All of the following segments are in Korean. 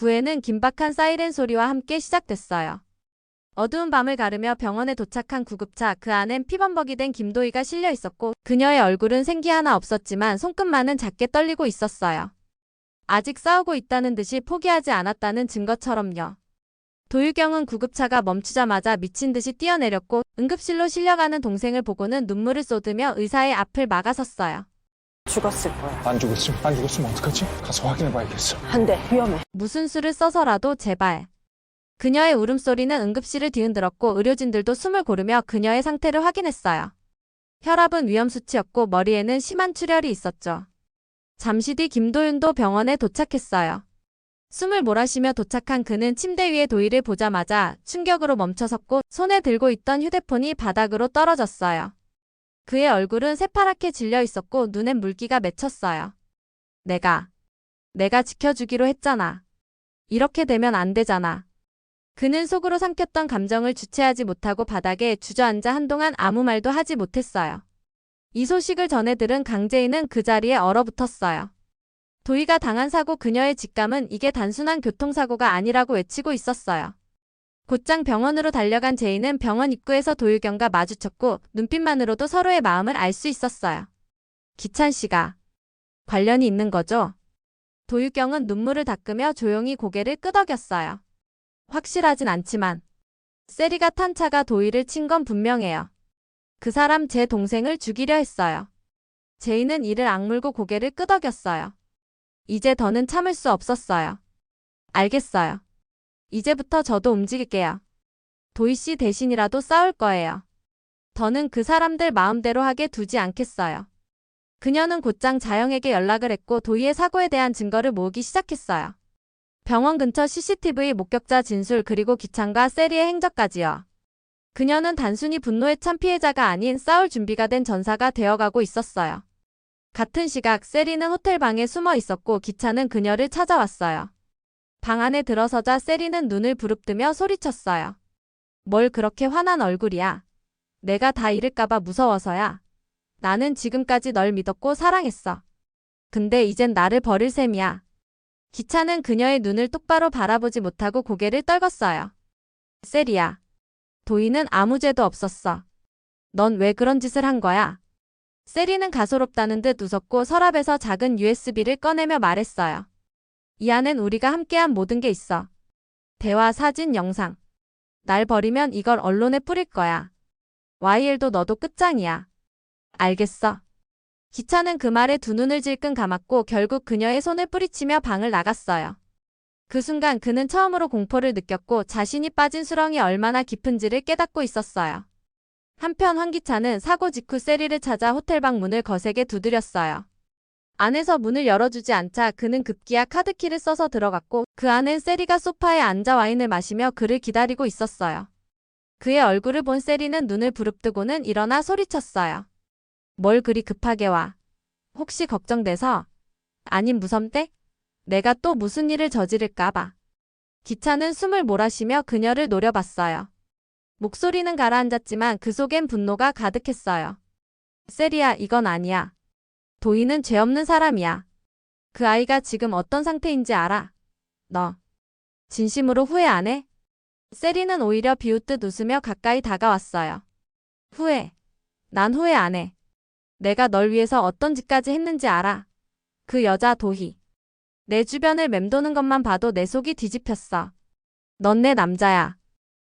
구애는 긴박한 사이렌 소리와 함께 시작됐어요. 어두운 밤을 가르며 병원에 도착한 구급차, 그 안엔 피범벅이 된 김도희가 실려 있었고 그녀의 얼굴은 생기 하나 없었지만 손끝만은 작게 떨리고 있었어요. 아직 싸우고 있다는 듯이 포기하지 않았다는 증거처럼요. 도유경은 구급차가 멈추자마자 미친 듯이 뛰어내렸고 응급실로 실려가는 동생을 보고는 눈물을 쏟으며 의사의 앞을 막아섰어요. 죽었을 거야. 안 죽었으면 어떡하지? 가서 확인해봐야겠어. 안 돼, 위험해. 무슨 수를 써서라도 제발. 그녀의 울음소리는 응급실을 뒤흔들었고 의료진들도 숨을 고르며 그녀의 상태를 확인했어요. 혈압은 위험 수치였고 머리에는 심한 출혈이 있었죠. 잠시 뒤 김도윤도 병원에 도착했어요. 숨을 몰아쉬며 도착한 그는 침대 위에 도희를 보자마자 충격으로 멈춰섰고 손에 들고 있던 휴대폰이 바닥으로 떨어졌어요. 그의 얼굴은 새파랗게 질려 있었고 눈엔 물기가 맺혔어요. 내가 지켜주기로 했잖아. 이렇게 되면 안 되잖아. 그는 속으로 삼켰던 감정을 주체하지 못하고 바닥에 주저앉아 한동안 아무 말도 하지 못했어요. 이 소식을 전해 들은 강재인은 그 자리에 얼어붙었어요. 도희가 당한 사고, 그녀의 직감은 이게 단순한 교통사고가 아니라고 외치고 있었어요. 곧장 병원으로 달려간 제인은 병원 입구에서 도유경과 마주쳤고 눈빛만으로도 서로의 마음을 알 수 있었어요. 기찬 씨가 관련이 있는 거죠? 도유경은 눈물을 닦으며 조용히 고개를 끄덕였어요. 확실하진 않지만 세리가 탄 차가 도희를 친 건 분명해요. 그 사람 제 동생을 죽이려 했어요. 제인은 이를 악물고 고개를 끄덕였어요. 이제 더는 참을 수 없었어요. 알겠어요. 이제부터 저도 움직일게요. 도희 씨 대신이라도 싸울 거예요. 더는 그 사람들 마음대로 하게 두지 않겠어요. 그녀는 곧장 자영에게 연락을 했고 도희의 사고에 대한 증거를 모으기 시작했어요. 병원 근처 CCTV 목격자 진술, 그리고 기찬과 세리의 행적까지요. 그녀는 단순히 분노에 찬 피해자가 아닌 싸울 준비가 된 전사가 되어가고 있었어요. 같은 시각 세리는 호텔 방에 숨어 있었고 기찬은 그녀를 찾아왔어요. 방 안에 들어서자 세리는 눈을 부릅뜨며 소리쳤어요. 뭘 그렇게 화난 얼굴이야? 내가 다 잃을까봐 무서워서야. 나는 지금까지 널 믿었고 사랑했어. 근데 이젠 나를 버릴 셈이야. 기찬은 그녀의 눈을 똑바로 바라보지 못하고 고개를 떨궜어요. 세리야. 도희는 아무 죄도 없었어. 넌 왜 그런 짓을 한 거야? 세리는 가소롭다는 듯 웃었고 서랍에서 작은 USB를 꺼내며 말했어요. 이 안엔 우리가 함께한 모든 게 있어. 대화, 사진, 영상. 날 버리면 이걸 언론에 뿌릴 거야. YL도 너도 끝장이야. 알겠어. 기찬은 그 말에 두 눈을 질끈 감았고 결국 그녀의 손을 뿌리치며 방을 나갔어요. 그 순간 그는 처음으로 공포를 느꼈고 자신이 빠진 수렁이 얼마나 깊은지를 깨닫고 있었어요. 한편 황기찬은 사고 직후 세리를 찾아 호텔방 문을 거세게 두드렸어요. 안에서 문을 열어주지 않자 그는 급기야 카드키를 써서 들어갔고 그 안엔 세리가 소파에 앉아 와인을 마시며 그를 기다리고 있었어요. 그의 얼굴을 본 세리는 눈을 부릅뜨고는 일어나 소리쳤어요. 뭘 그리 급하게 와? 혹시 걱정돼서? 아님 무섭대? 내가 또 무슨 일을 저지를까봐. 기찬은 숨을 몰아쉬며 그녀를 노려봤어요. 목소리는 가라앉았지만 그 속엔 분노가 가득했어요. 세리야, 이건 아니야. 도희는 죄 없는 사람이야. 그 아이가 지금 어떤 상태인지 알아? 너 진심으로 후회 안 해? 세리는 오히려 비웃듯 웃으며 가까이 다가왔어요. 후회? 난 후회 안 해. 내가 널 위해서 어떤 짓까지 했는지 알아. 그 여자 도희. 내 주변을 맴도는 것만 봐도 내 속이 뒤집혔어. 넌 내 남자야.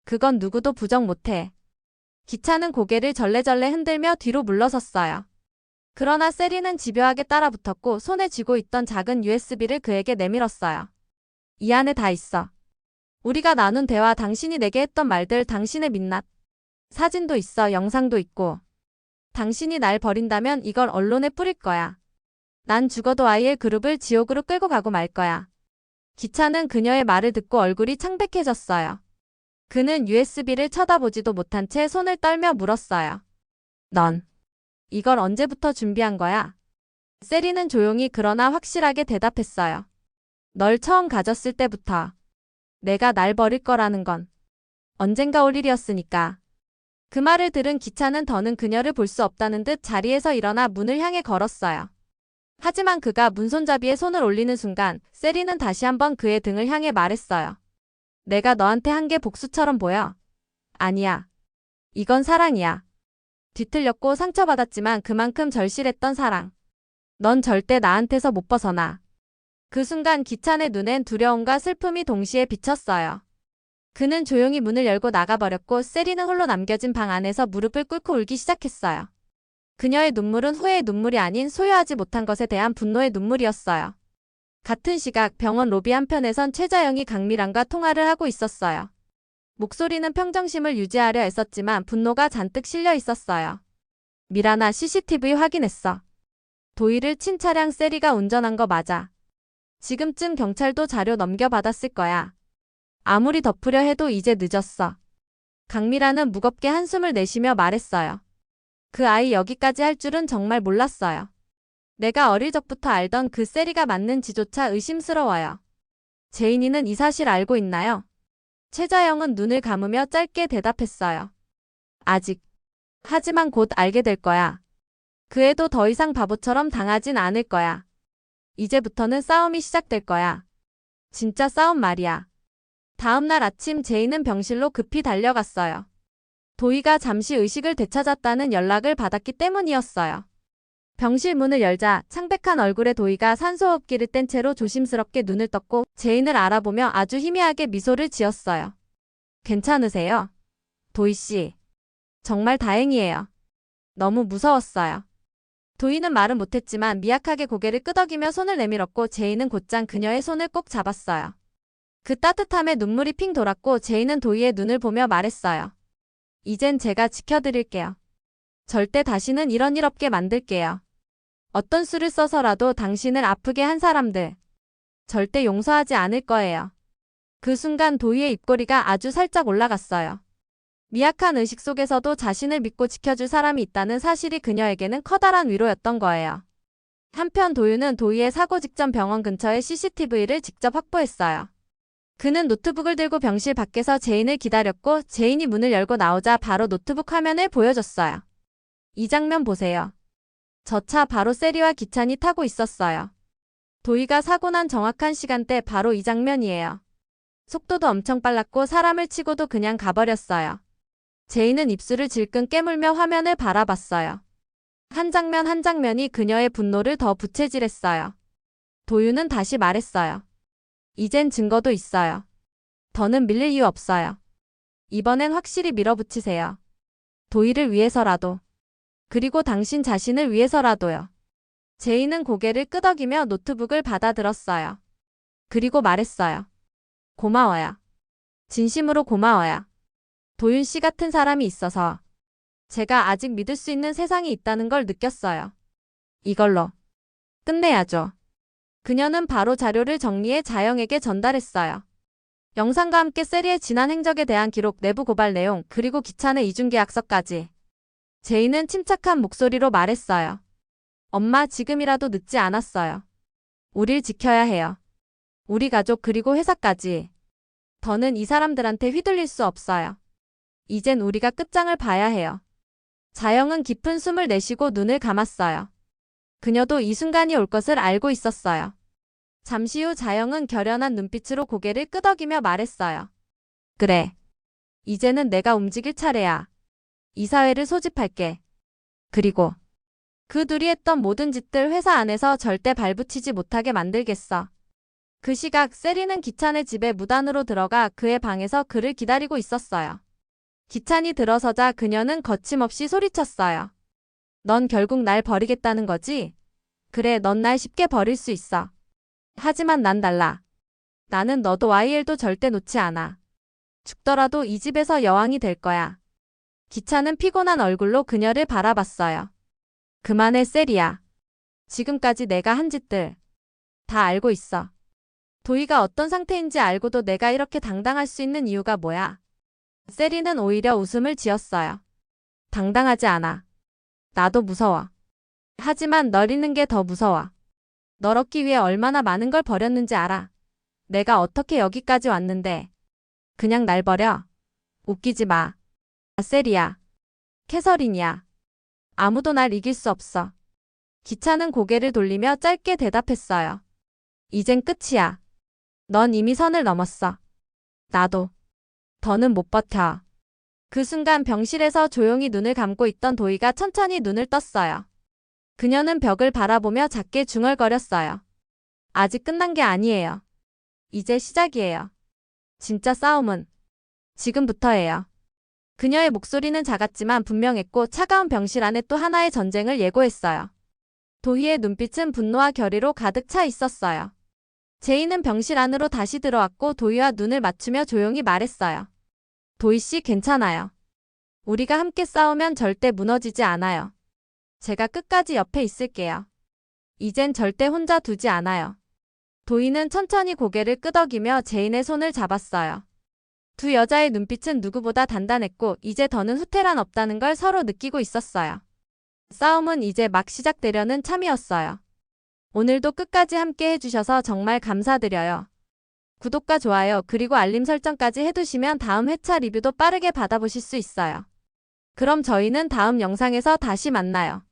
그건 누구도 부정 못해. 기찬은 고개를 절레절레 흔들며 뒤로 물러섰어요. 그러나 세리는 집요하게 따라붙었고 손에 쥐고 있던 작은 USB를 그에게 내밀었어요. 이 안에 다 있어. 우리가 나눈 대화, 당신이 내게 했던 말들, 당신의 민낯. 사진도 있어, 영상도 있고. 당신이 날 버린다면 이걸 언론에 뿌릴 거야. 난 죽어도 YL 그룹을 지옥으로 끌고 가고 말 거야. 기찬은 그녀의 말을 듣고 얼굴이 창백해졌어요. 그는 USB를 쳐다보지도 못한 채 손을 떨며 물었어요. 넌 이걸 언제부터 준비한 거야? 세리는 조용히 그러나 확실하게 대답했어요. 널 처음 가졌을 때부터. 내가 날 버릴 거라는 건 언젠가 올 일이었으니까. 그 말을 들은 기찬은 더는 그녀를 볼 수 없다는 듯 자리에서 일어나 문을 향해 걸었어요. 하지만 그가 문손잡이에 손을 올리는 순간 세리는 다시 한번 그의 등을 향해 말했어요. 내가 너한테 한 게 복수처럼 보여? 아니야. 이건 사랑이야. 뒤틀렸고 상처받았지만 그만큼 절실했던 사랑. 넌 절대 나한테서 못 벗어나. 그 순간 기찬의 눈엔 두려움과 슬픔이 동시에 비쳤어요. 그는 조용히 문을 열고 나가버렸고 세리는 홀로 남겨진 방 안에서 무릎을 꿇고 울기 시작했어요. 그녀의 눈물은 후회의 눈물이 아닌 소유하지 못한 것에 대한 분노의 눈물이었어요. 같은 시각 병원 로비 한편에선 최자영이 강미란과 통화를 하고 있었어요. 목소리는 평정심을 유지하려 애썼지만 분노가 잔뜩 실려 있었어요. 미란아, CCTV 확인했어. 도희를 친 차량 세리가 운전한 거 맞아. 지금쯤 경찰도 자료 넘겨받았을 거야. 아무리 덮으려 해도 이제 늦었어. 강미란은 무겁게 한숨을 내쉬며 말했어요. 그 아이 여기까지 할 줄은 정말 몰랐어요. 내가 어릴 적부터 알던 그 세리가 맞는지조차 의심스러워요. 제인이는 이 사실 알고 있나요? 최자영은 눈을 감으며 짧게 대답했어요. 아직. 하지만 곧 알게 될 거야. 그 애도 더 이상 바보처럼 당하진 않을 거야. 이제부터는 싸움이 시작될 거야. 진짜 싸움 말이야. 다음 날 아침 제인은 병실로 급히 달려갔어요. 도희가 잠시 의식을 되찾았다는 연락을 받았기 때문이었어요. 병실 문을 열자 창백한 얼굴의 도희가 산소호흡기를 뗀 채로 조심스럽게 눈을 떴고 제인을 알아보며 아주 희미하게 미소를 지었어요. 괜찮으세요? 도희 씨. 정말 다행이에요. 너무 무서웠어요. 도희는 말은 못했지만 미약하게 고개를 끄덕이며 손을 내밀었고 제인은 곧장 그녀의 손을 꼭 잡았어요. 그 따뜻함에 눈물이 핑 돌았고 제인은 도희의 눈을 보며 말했어요. 이젠 제가 지켜드릴게요. 절대 다시는 이런 일 없게 만들게요. 어떤 수를 써서라도 당신을 아프게 한 사람들 절대 용서하지 않을 거예요. 그 순간 도희의 입꼬리가 아주 살짝 올라갔어요. 미약한 의식 속에서도 자신을 믿고 지켜줄 사람이 있다는 사실이 그녀에게는 커다란 위로였던 거예요. 한편 도윤은 도희의 사고 직전 병원 근처의 CCTV를 직접 확보했어요. 그는 노트북을 들고 병실 밖에서 제인을 기다렸고 제인이 문을 열고 나오자 바로 노트북 화면을 보여줬어요. 이 장면 보세요. 저 차 바로 세리와 기찬이 타고 있었어요. 도희가 사고 난 정확한 시간대 바로 이 장면이에요. 속도도 엄청 빨랐고 사람을 치고도 그냥 가버렸어요. 제인은 입술을 질끈 깨물며 화면을 바라봤어요. 한 장면 한 장면이 그녀의 분노를 더 부채질했어요. 도윤은 다시 말했어요. 이젠 증거도 있어요. 더는 밀릴 이유 없어요. 이번엔 확실히 밀어붙이세요. 도희를 위해서라도. 그리고 당신 자신을 위해서라도요. 제인은 고개를 끄덕이며 노트북을 받아들었어요. 그리고 말했어요. 고마워요. 진심으로 고마워요. 도윤 씨 같은 사람이 있어서 제가 아직 믿을 수 있는 세상이 있다는 걸 느꼈어요. 이걸로 끝내야죠. 그녀는 바로 자료를 정리해 자영에게 전달했어요. 영상과 함께 세리의 지난 행적에 대한 기록, 내부 고발 내용, 그리고 기찬의 이중계약서까지. 제인은 침착한 목소리로 말했어요. 엄마, 지금이라도 늦지 않았어요. 우릴 지켜야 해요. 우리 가족 그리고 회사까지. 더는 이 사람들한테 휘둘릴 수 없어요. 이젠 우리가 끝장을 봐야 해요. 자영은 깊은 숨을 내쉬고 눈을 감았어요. 그녀도 이 순간이 올 것을 알고 있었어요. 잠시 후 자영은 결연한 눈빛으로 고개를 끄덕이며 말했어요. 그래. 이제는 내가 움직일 차례야. 이사회를 소집할게. 그리고 그 둘이 했던 모든 짓들 회사 안에서 절대 발붙이지 못하게 만들겠어. 그 시각 세리는 기찬의 집에 무단으로 들어가 그의 방에서 그를 기다리고 있었어요. 기찬이 들어서자 그녀는 거침없이 소리쳤어요. 넌 결국 날 버리겠다는 거지? 그래, 넌 날 쉽게 버릴 수 있어. 하지만 난 달라. 나는 너도 YL도 절대 놓지 않아. 죽더라도 이 집에서 여왕이 될 거야. 기찬은 피곤한 얼굴로 그녀를 바라봤어요. 그만해, 세리야. 지금까지 내가 한 짓들 다 알고 있어. 도희가 어떤 상태인지 알고도 내가 이렇게 당당할 수 있는 이유가 뭐야? 세리는 오히려 웃음을 지었어요. 당당하지 않아. 나도 무서워. 하지만 널 잃는 게 더 무서워. 널 얻기 위해 얼마나 많은 걸 버렸는지 알아. 내가 어떻게 여기까지 왔는데. 그냥 날 버려. 웃기지 마. 세리야. 캐서린이야. 아무도 날 이길 수 없어. 기차는 고개를 돌리며 짧게 대답했어요. 이젠 끝이야. 넌 이미 선을 넘었어. 나도. 더는 못 버텨. 그 순간 병실에서 조용히 눈을 감고 있던 도희가 천천히 눈을 떴어요. 그녀는 벽을 바라보며 작게 중얼거렸어요. 아직 끝난 게 아니에요. 이제 시작이에요. 진짜 싸움은 지금부터예요. 그녀의 목소리는 작았지만 분명했고 차가운 병실 안에 또 하나의 전쟁을 예고했어요. 도희의 눈빛은 분노와 결의로 가득 차 있었어요. 제이는 병실 안으로 다시 들어왔고 도희와 눈을 맞추며 조용히 말했어요. 도희 씨 괜찮아요. 우리가 함께 싸우면 절대 무너지지 않아요. 제가 끝까지 옆에 있을게요. 이젠 절대 혼자 두지 않아요. 도희는 천천히 고개를 끄덕이며 제인의 손을 잡았어요. 두 여자의 눈빛은 누구보다 단단했고 이제 더는 후퇴란 없다는 걸 서로 느끼고 있었어요. 싸움은 이제 막 시작되려는 참이었어요. 오늘도 끝까지 함께 해주셔서 정말 감사드려요. 구독과 좋아요 그리고 알림 설정까지 해두시면 다음 회차 리뷰도 빠르게 받아보실 수 있어요. 그럼 저희는 다음 영상에서 다시 만나요.